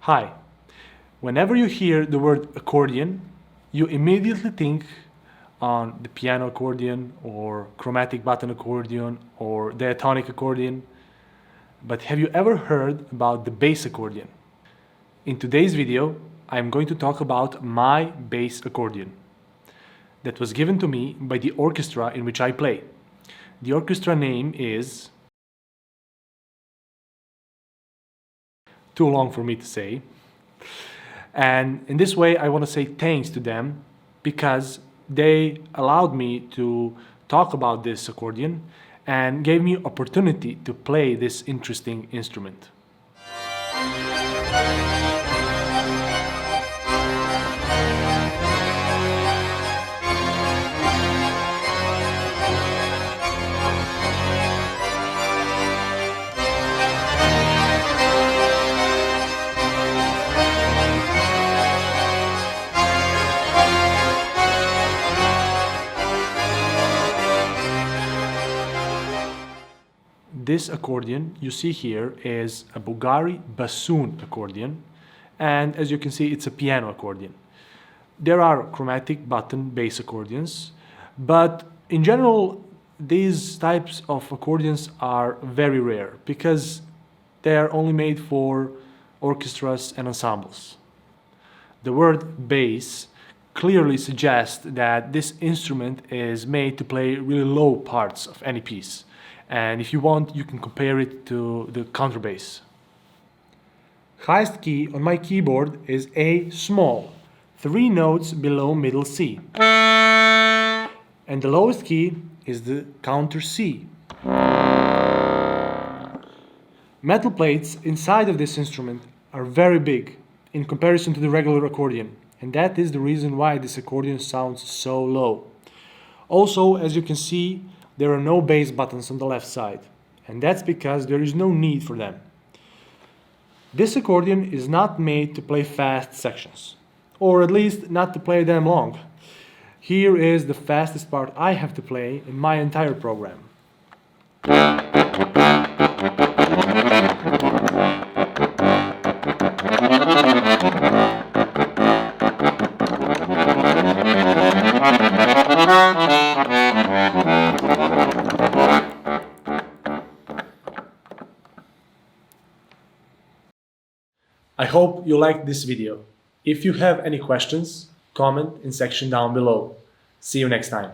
Hi. Whenever you hear the word accordion, you immediately think on the piano accordion or chromatic button accordion or diatonic accordion. But have you ever heard about the bass accordion? In today's video, I'm going to talk about my bass accordion that was given to me by the orchestra in which I play. The orchestra name is too long for me to say. And in this way, I want to say thanks to them because they allowed me to talk about this accordion and gave me opportunity to play this interesting instrument. This accordion you see here is a Bulgari bassoon accordion, and as you can see, it's a piano accordion. There are chromatic button bass accordions, but in general, these types of accordions are very rare because they are only made for orchestras and ensembles. The word bass clearly suggests that this instrument is made to play really low parts of any piece. And if you want, you can compare it to the contrabass. Highest key on my keyboard is A small, 3 notes below middle C. And the lowest key is the counter C. Metal plates inside of this instrument are very big in comparison to the regular accordion, and that is the reason why this accordion sounds so low. Also, as you can see, there are no bass buttons on the left side, and that's because there is no need for them. This accordion is not made to play fast sections, or at least not to play them long. Here is the fastest part I have to play in my entire program. I hope you liked this video. If you have any questions, comment in section down below. See you next time.